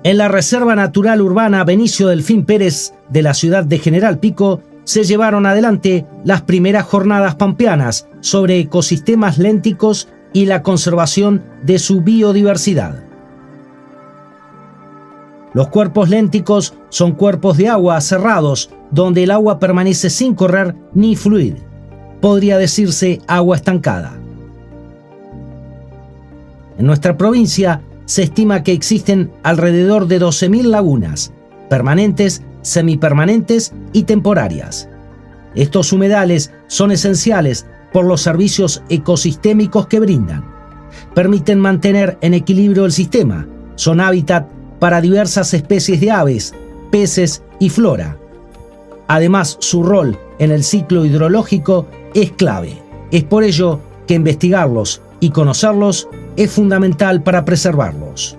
En la Reserva Natural Urbana Benicio Delfín Pérez de la ciudad de General Pico se llevaron adelante las primeras jornadas pampeanas sobre ecosistemas lénticos y la conservación de su biodiversidad. Los cuerpos lénticos son cuerpos de agua cerrados, donde el agua permanece sin correr ni fluir. Podría decirse agua estancada. En nuestra provincia se estima que existen alrededor de 12.000 lagunas, permanentes, semipermanentes y temporarias. Estos humedales son esenciales por los servicios ecosistémicos que brindan. Permiten mantener en equilibrio el sistema, son hábitat para diversas especies de aves, peces y flora. Además, su rol en el ciclo hidrológico es clave. Es por ello que investigarlos y conocerlos es fundamental para preservarlos.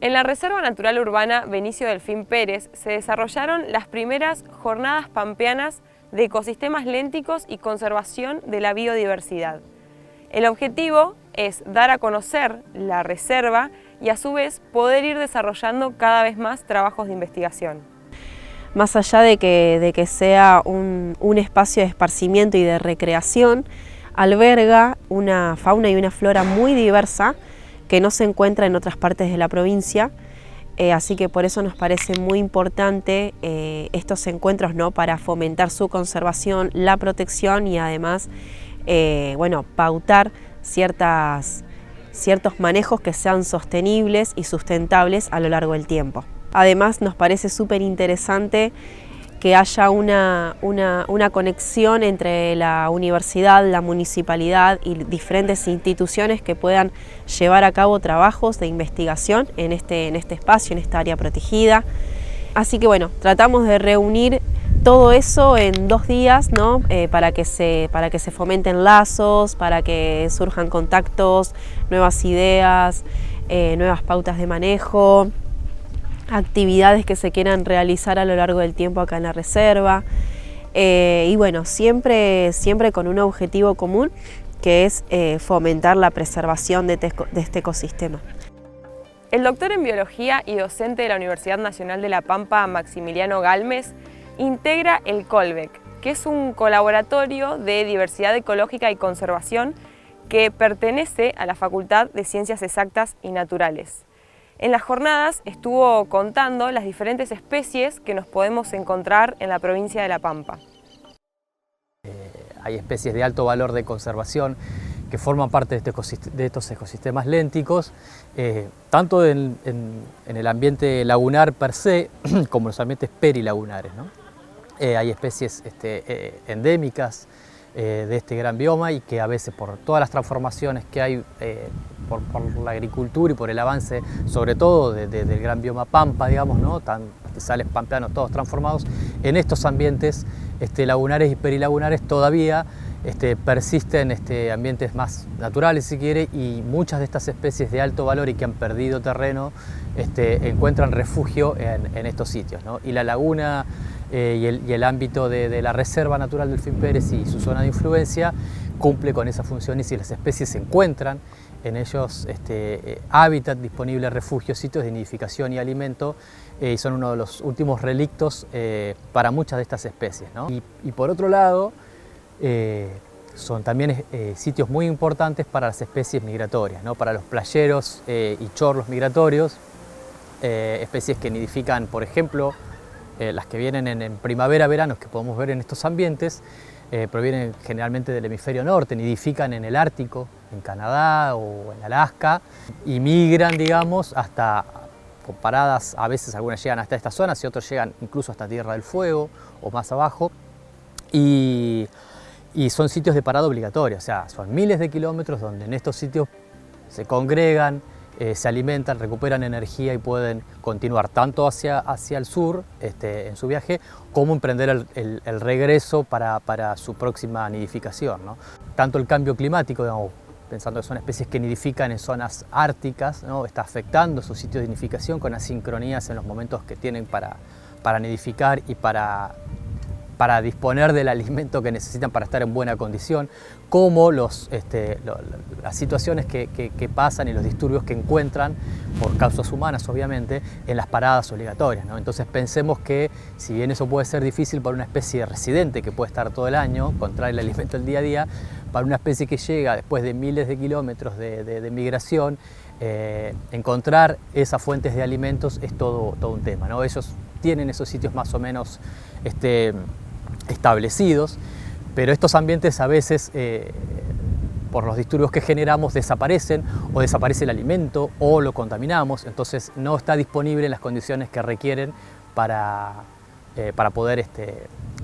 En la Reserva Natural Urbana Benicio Delfín Pérez se desarrollaron las primeras jornadas pampeanas de ecosistemas lénticos y conservación de la biodiversidad. El objetivo es dar a conocer la reserva y a su vez poder ir desarrollando cada vez más trabajos de investigación. Más allá de que sea un espacio de esparcimiento y de recreación, alberga una fauna y una flora muy diversa que no se encuentra en otras partes de la provincia, así que por eso nos parece muy importante estos encuentros, ¿no?, para fomentar su conservación, la protección y además pautar ciertos manejos que sean sostenibles y sustentables a lo largo del tiempo. Además nos parece súper interesante que haya una conexión entre la universidad, la municipalidad y diferentes instituciones que puedan llevar a cabo trabajos de investigación en este espacio, en esta área protegida. Así que bueno, tratamos de reunir todo eso en 2 días, ¿no? para que se fomenten lazos, para que surjan contactos, nuevas ideas, nuevas pautas de manejo, actividades que se quieran realizar a lo largo del tiempo acá en la reserva y bueno, siempre con un objetivo común que es fomentar la preservación de este ecosistema. El doctor en biología y docente de la Universidad Nacional de La Pampa, Maximiliano Galmes, integra el COLBEC, que es un colaboratorio de diversidad ecológica y conservación que pertenece a la Facultad de Ciencias Exactas y Naturales. En las jornadas estuvo contando las diferentes especies que nos podemos encontrar en la provincia de La Pampa. Hay especies de alto valor de conservación que forman parte de estos ecosistemas lénticos, tanto en el ambiente lagunar per se, como en los ambientes perilagunares, ¿no? Hay especies endémicas de este gran bioma y que a veces por todas las transformaciones que hay por la agricultura y por el avance, sobre todo del gran bioma pampa, digamos, ¿no?, pastizales pampeanos todos transformados, en estos ambientes lagunares y perilagunares todavía persisten ambientes más naturales, si quiere, y muchas de estas especies de alto valor y que han perdido terreno encuentran refugio en estos sitios, ¿no? Y la laguna y el ámbito de la Reserva Natural Delfín Pérez y su zona de influencia cumple con esas funciones y las especies se encuentran en ellos hábitat disponible, refugios, sitios de nidificación y alimento, y son uno de los últimos relictos para muchas de estas especies, ¿no? Y por otro lado, son también sitios muy importantes para las especies migratorias, ¿no?, para los playeros y chorlos migratorios, especies que nidifican, por ejemplo, las que vienen en primavera-verano, que podemos ver en estos ambientes, provienen generalmente del hemisferio norte, nidifican en el Ártico, en Canadá o en Alaska, y migran, digamos, hasta con paradas, a veces algunas llegan hasta estas zonas y otras llegan incluso hasta Tierra del Fuego o más abajo. Y son sitios de parada obligatoria, o sea, son miles de kilómetros donde en estos sitios se congregan, se alimentan, recuperan energía y pueden continuar tanto hacia el sur en su viaje, como emprender el regreso para su próxima nidificación, ¿no? Tanto el cambio climático, digamos, pensando que son especies que nidifican en zonas árticas, ¿no? Está afectando sus sitios de nidificación con asincronías en los momentos que tienen para nidificar y para disponer del alimento que necesitan para estar en buena condición, como las situaciones que pasan y los disturbios que encuentran, por causas humanas obviamente, en las paradas obligatorias, ¿no? Entonces pensemos que, si bien eso puede ser difícil para una especie residente que puede estar todo el año, encontrar el alimento el día a día, para una especie que llega después de miles de kilómetros de migración, encontrar esas fuentes de alimentos es todo un tema, ¿no? Ellos tienen esos sitios más o menos establecidos, pero estos ambientes a veces, por los disturbios que generamos, desaparecen, o desaparece el alimento o lo contaminamos, entonces no está disponible en las condiciones que requieren para poder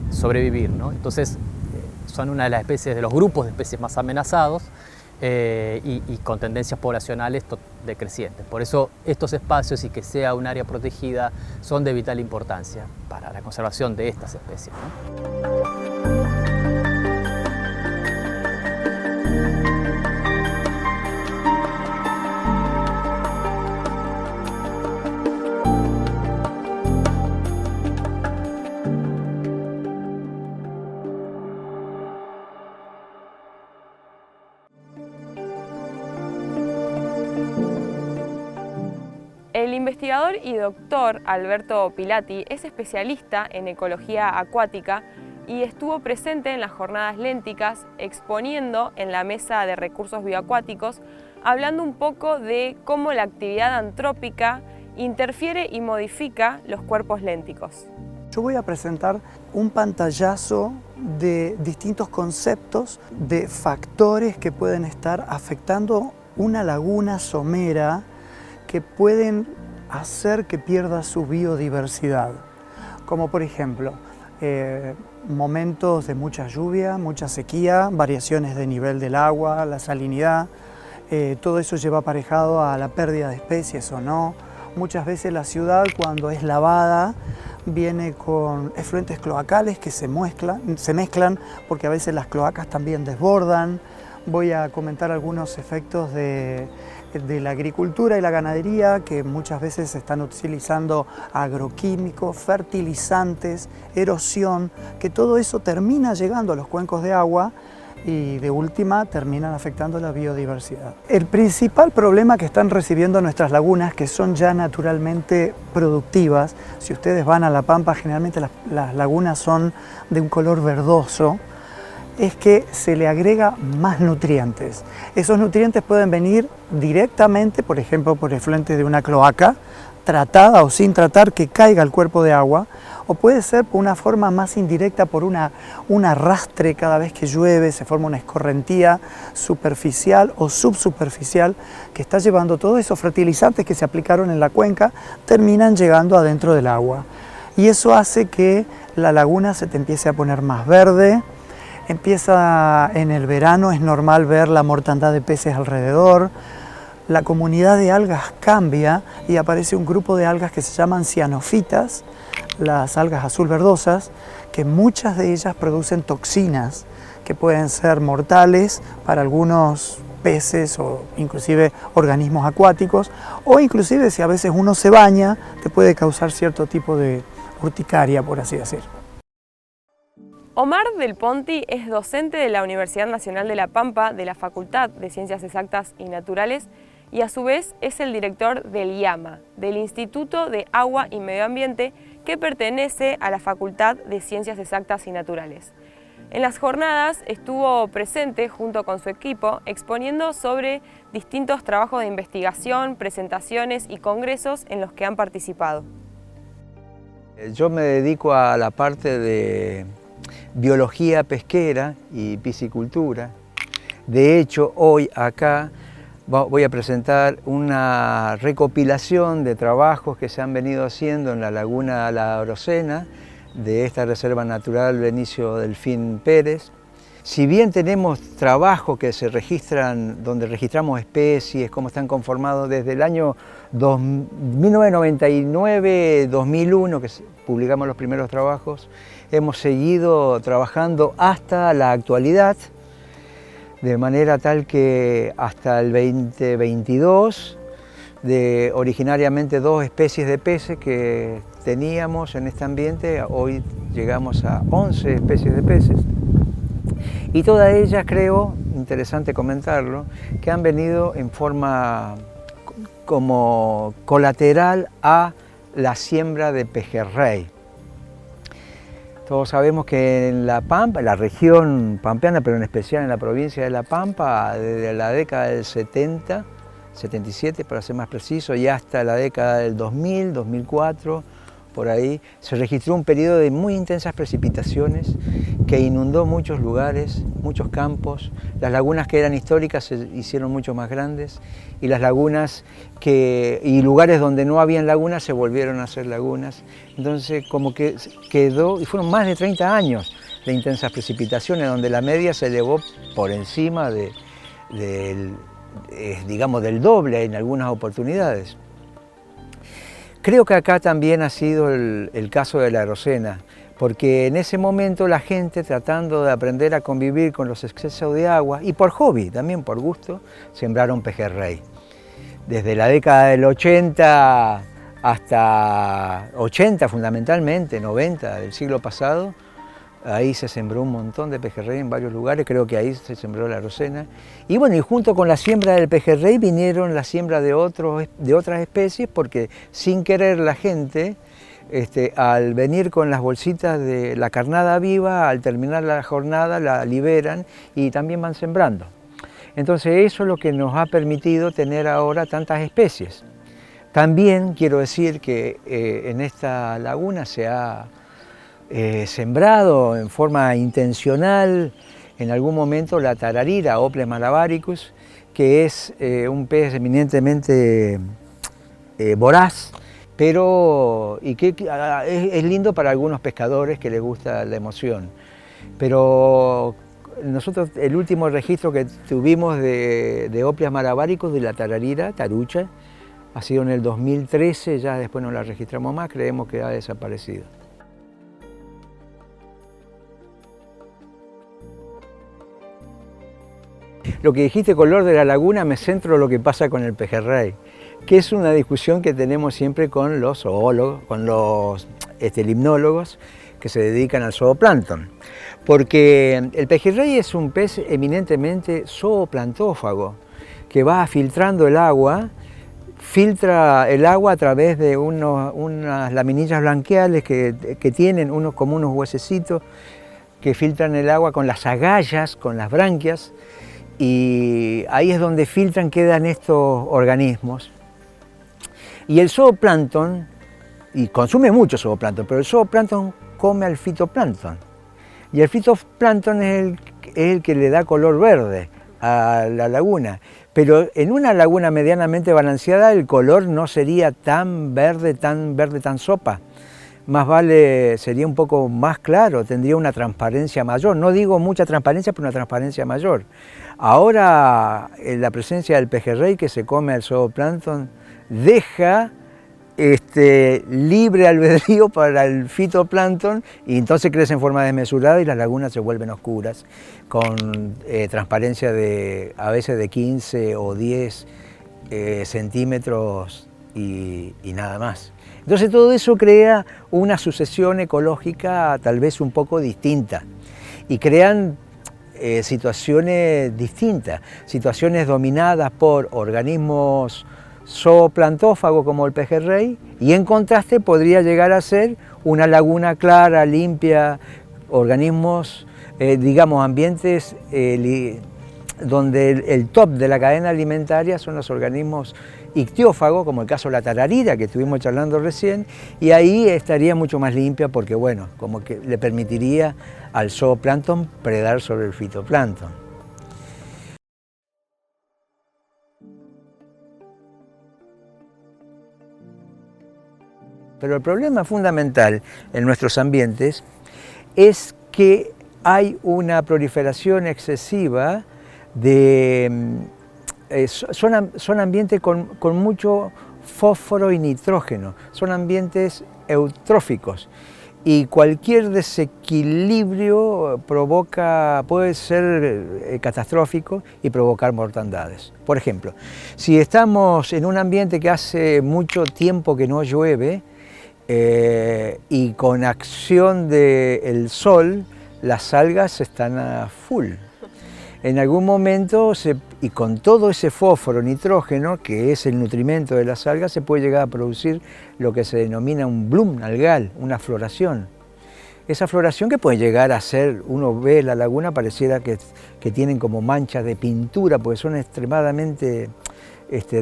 sobrevivir, ¿no? Entonces son una de las especies, de los grupos de especies más amenazados y con tendencias poblacionales decrecientes. Por eso estos espacios, y que sea un área protegida, son de vital importancia para la conservación de estas especies, ¿no? El investigador y doctor Alberto Pilati es especialista en ecología acuática y estuvo presente en las jornadas lénticas exponiendo en la mesa de recursos bioacuáticos, hablando un poco de cómo la actividad antrópica interfiere y modifica los cuerpos lénticos. Yo voy a presentar un pantallazo de distintos conceptos de factores que pueden estar afectando una laguna somera, que pueden hacer que pierda su biodiversidad, como por ejemplo momentos de mucha lluvia, mucha sequía, variaciones de nivel del agua, la salinidad, todo eso lleva aparejado a la pérdida de especies o no. Muchas veces la ciudad, cuando es lavada, viene con efluentes cloacales que se mezclan porque a veces las cloacas también desbordan. Voy a comentar algunos efectos de la agricultura y la ganadería, que muchas veces están utilizando agroquímicos, fertilizantes, erosión, que todo eso termina llegando a los cuencos de agua y de última terminan afectando la biodiversidad. El principal problema que están recibiendo nuestras lagunas, que son ya naturalmente productivas, si ustedes van a La Pampa, generalmente las lagunas son de un color verdoso, es que se le agrega más nutrientes. Esos nutrientes pueden venir directamente, por ejemplo, por efluentes de una cloaca, tratada o sin tratar, que caiga al cuerpo de agua, o puede ser por una forma más indirecta, por un arrastre cada vez que llueve, se forma una escorrentía superficial o subsuperficial que está llevando todos esos fertilizantes que se aplicaron en la cuenca, terminan llegando adentro del agua. Y eso hace que la laguna se te empiece a poner más verde. Empieza en el verano, es normal ver la mortandad de peces alrededor, la comunidad de algas cambia y aparece un grupo de algas que se llaman cianofitas, las algas azul verdosas, que muchas de ellas producen toxinas que pueden ser mortales para algunos peces o inclusive organismos acuáticos, o inclusive si a veces uno se baña, te puede causar cierto tipo de urticaria, por así decir. Omar Del Ponti es docente de la Universidad Nacional de La Pampa, de la Facultad de Ciencias Exactas y Naturales, y a su vez es el director del IAMA, del Instituto de Agua y Medio Ambiente, que pertenece a la Facultad de Ciencias Exactas y Naturales. En las jornadas estuvo presente junto con su equipo exponiendo sobre distintos trabajos de investigación, presentaciones y congresos en los que han participado. Yo me dedico a la parte de biología pesquera y piscicultura. De hecho, hoy acá voy a presentar una recopilación de trabajos que se han venido haciendo en la laguna La Arocena de esta Reserva Natural Benicio Delfín Pérez. Si bien tenemos trabajos que se registran, donde registramos especies, cómo están conformados desde el año 1999-2001, que publicamos los primeros trabajos, hemos seguido trabajando hasta la actualidad, de manera tal que hasta el 2022, de originariamente 2 especies de peces que teníamos en este ambiente, hoy llegamos a 11 especies de peces. Y todas ellas, creo, interesante comentarlo, que han venido en forma como colateral a la siembra de pejerrey. Todos sabemos que en La Pampa, la región pampeana, pero en especial en la provincia de La Pampa, desde la década del 70, 77 para ser más preciso, y hasta la década del 2000, 2004, por ahí, se registró un periodo de muy intensas precipitaciones que inundó muchos lugares, muchos campos. Las lagunas que eran históricas se hicieron mucho más grandes y las lagunas y lugares donde no habían lagunas se volvieron a hacer lagunas. Entonces como que quedó, y fueron más de 30 años de intensas precipitaciones donde la media se elevó por encima digamos, del doble en algunas oportunidades. Creo que acá también ha sido el caso de la Arocena, porque en ese momento la gente, tratando de aprender a convivir con los excesos de agua, y por hobby, también por gusto, sembraron pejerrey. Desde la década del 80 hasta 80 fundamentalmente, 90 del siglo pasado, ahí se sembró un montón de pejerrey en varios lugares, creo que ahí se sembró la Arocena. Y bueno, y junto con la siembra del pejerrey vinieron la siembra de otras especies, porque sin querer la gente, al venir con las bolsitas de la carnada viva, al terminar la jornada la liberan y también van sembrando. Entonces eso es lo que nos ha permitido tener ahora tantas especies. También quiero decir que en esta laguna se ha sembrado en forma intencional en algún momento la tararira, Oples malabaricus, que es un pez eminentemente voraz, pero que es lindo para algunos pescadores que les gusta la emoción. Pero nosotros, el último registro que tuvimos de Oples malabaricus, de la tararira, tarucha, ha sido en el 2013, ya después no la registramos más, creemos que ha desaparecido. Lo que dijiste, color de la laguna, me centro en lo que pasa con el pejerrey, que es una discusión que tenemos siempre con los zoólogos, con los limnólogos que se dedican al zooplancton. Porque el pejerrey es un pez eminentemente zooplantófago, que va filtrando el agua, filtra el agua a través de unas laminillas blanqueales que tienen como unos huesecitos que filtran el agua con las agallas, con las branquias, y ahí es donde filtran, quedan estos organismos. Y el zooplancton, y consume mucho zooplancton, pero el zooplancton come al fitoplancton. Y el fitoplancton es el que le da color verde a la laguna. Pero en una laguna medianamente balanceada el color no sería tan verde, tan sopa. Más vale, sería un poco más claro, tendría una transparencia mayor. No digo mucha transparencia, pero una transparencia mayor. Ahora, la presencia del pejerrey que se come al zooplancton deja libre albedrío para el fitoplancton y entonces crece en forma desmesurada y las lagunas se vuelven oscuras, con transparencia a veces de 15 o 10 centímetros y nada más. Entonces todo eso crea una sucesión ecológica tal vez un poco distinta y crean situaciones distintas, situaciones dominadas por organismos zooplantófagos como el pejerrey, y en contraste podría llegar a ser una laguna clara, limpia, organismos, digamos, ambientes donde el top de la cadena alimentaria son los organismos ictiófagos, como el caso de la tararira que estuvimos charlando recién, y ahí estaría mucho más limpia porque, bueno, como que le permitiría al zooplancton predar sobre el fitoplancton. Pero el problema fundamental en nuestros ambientes es que hay una proliferación excesiva de... son ambientes con mucho fósforo y nitrógeno, son ambientes eutróficos y cualquier desequilibrio puede ser catastrófico y provocar mortandades. Por ejemplo, si estamos en un ambiente que hace mucho tiempo que no llueve y con acción del sol, las algas están a full. En algún momento, y con todo ese fósforo, nitrógeno, que es el nutrimento de las algas, se puede llegar a producir lo que se denomina un bloom algal, una floración. Esa floración que puede llegar a ser, uno ve la laguna, pareciera que tienen como manchas de pintura, porque son extremadamente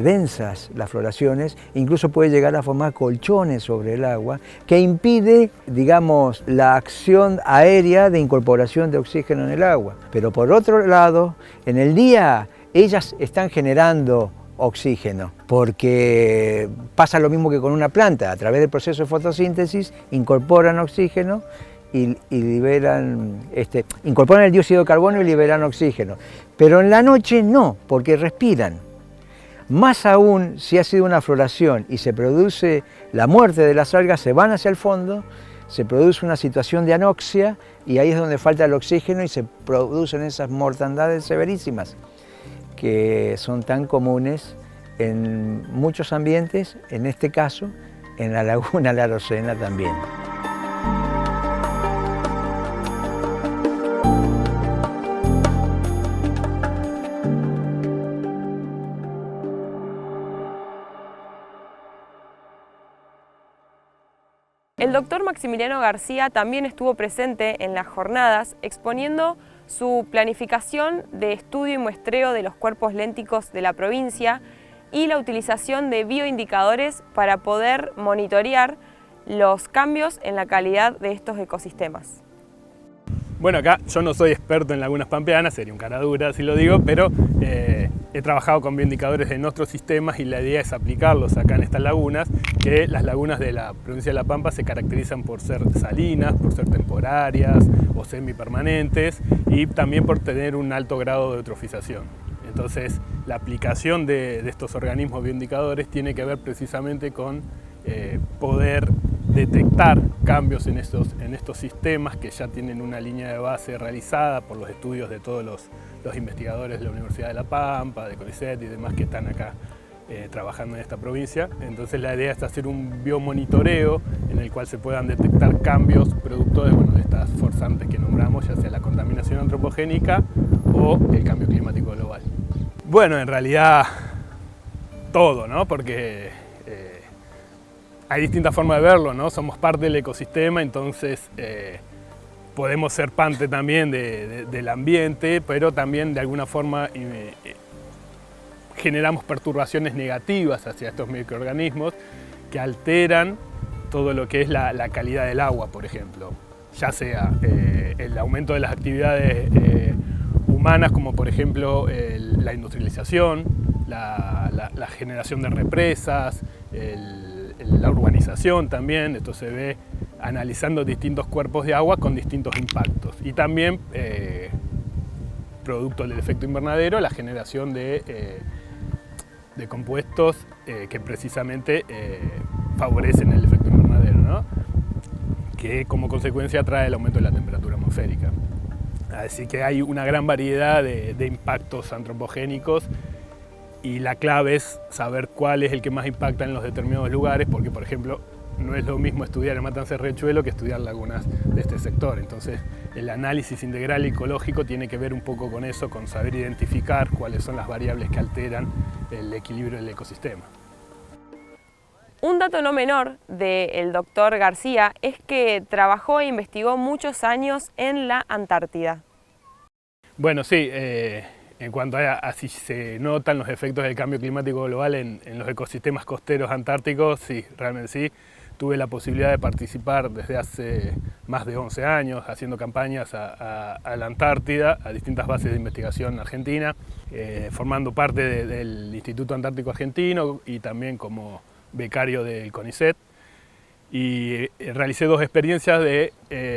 densas las floraciones, incluso puede llegar a formar colchones sobre el agua, que impide, digamos, la acción aérea de incorporación de oxígeno en el agua. Pero por otro lado, en el día ellas están generando oxígeno, porque pasa lo mismo que con una planta, a través del proceso de fotosíntesis incorporan oxígeno y incorporan el dióxido de carbono y liberan oxígeno. Pero en la noche no, porque respiran. Más aún, si ha sido una floración y se produce la muerte de las algas, se van hacia el fondo, se produce una situación de anoxia y ahí es donde falta el oxígeno y se producen esas mortandades severísimas que son tan comunes en muchos ambientes, en este caso, en la laguna La Rosena también. El doctor Maximiliano García también estuvo presente en las jornadas exponiendo su planificación de estudio y muestreo de los cuerpos lénticos de la provincia y la utilización de bioindicadores para poder monitorear los cambios en la calidad de estos ecosistemas. Bueno, acá yo no soy experto en lagunas pampeanas, sería un cara dura si lo digo, pero he trabajado con bioindicadores en otros sistemas y la idea es aplicarlos acá en estas lagunas, que las lagunas de la provincia de La Pampa se caracterizan por ser salinas, por ser temporarias o semipermanentes y también por tener un alto grado de eutrofización. Entonces, la aplicación de estos organismos bioindicadores tiene que ver precisamente con poder detectar cambios en estos sistemas que ya tienen una línea de base realizada por los estudios de todos los investigadores de la Universidad de La Pampa, de CONICET y demás que están acá trabajando en esta provincia. Entonces la idea es hacer un biomonitoreo en el cual se puedan detectar cambios producto de estas forzantes que nombramos, ya sea la contaminación antropogénica o el cambio climático global. Bueno, en realidad todo, ¿no? Porque hay distintas formas de verlo, ¿no? Somos parte del ecosistema, entonces podemos ser parte también del ambiente, pero también de alguna forma generamos perturbaciones negativas hacia estos microorganismos que alteran todo lo que es la calidad del agua, por ejemplo. Ya sea el aumento de las actividades humanas, como por ejemplo la industrialización, la generación de represas, la urbanización también. Esto se ve analizando distintos cuerpos de agua con distintos impactos. Y también, producto del efecto invernadero, la generación de compuestos que precisamente favorecen el efecto invernadero, ¿no? Que como consecuencia trae el aumento de la temperatura atmosférica. Así que hay una gran variedad de impactos antropogénicos y la clave es saber cuál es el que más impacta en los determinados lugares, porque por ejemplo no es lo mismo estudiar el Matanzas-Riachuelo que estudiar lagunas de este sector. Entonces el análisis integral ecológico tiene que ver un poco con eso, con saber identificar cuáles son las variables que alteran el equilibrio del ecosistema. Un dato no menor del doctor García es que trabajó e investigó muchos años en la Antártida. Bueno, sí, en cuanto a si se notan los efectos del cambio climático global en los ecosistemas costeros antárticos, sí, realmente sí. Tuve la posibilidad de participar desde hace más de 11 años haciendo campañas a la Antártida, a distintas bases de investigación argentina, formando parte del Instituto Antártico Argentino y también como becario del CONICET. y realicé 2 experiencias de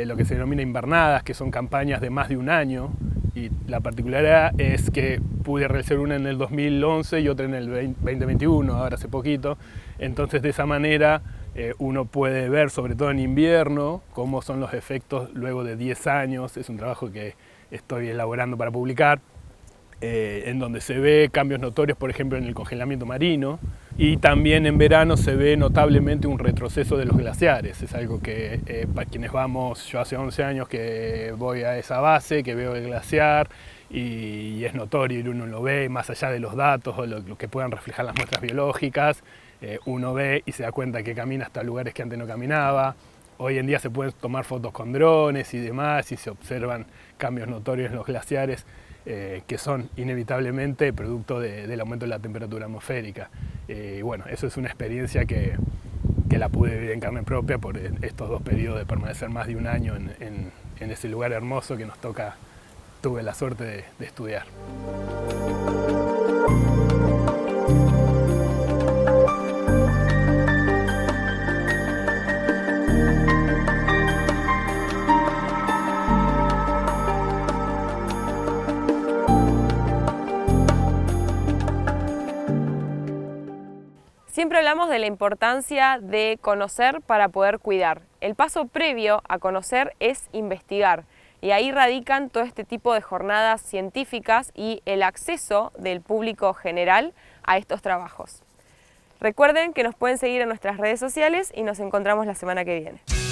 lo que se denomina invernadas, que son campañas de más de un año, y la particularidad es que pude realizar una en el 2011 y otra en el 2021, ahora hace poquito. Entonces de esa manera uno puede ver, sobre todo en invierno, cómo son los efectos luego de 10 años. Es un trabajo que estoy elaborando para publicar, en donde se ve cambios notorios, por ejemplo, en el congelamiento marino, y también en verano se ve notablemente un retroceso de los glaciares. Es algo que para quienes vamos, yo hace 11 años que voy a esa base, que veo el glaciar, y es notorio, y uno lo ve, más allá de los datos o lo que puedan reflejar las muestras biológicas, uno ve y se da cuenta que camina hasta lugares que antes no caminaba. Hoy en día se pueden tomar fotos con drones y demás, y se observan cambios notorios en los glaciares, que son inevitablemente producto del aumento de la temperatura atmosférica. Bueno, eso es una experiencia que la pude vivir en carne propia por estos 2 periodos de permanecer más de un año en ese lugar hermoso que tuve la suerte de estudiar. Siempre hablamos de la importancia de conocer para poder cuidar. El paso previo a conocer es investigar, y ahí radican todo este tipo de jornadas científicas y el acceso del público general a estos trabajos. Recuerden que nos pueden seguir en nuestras redes sociales y nos encontramos la semana que viene.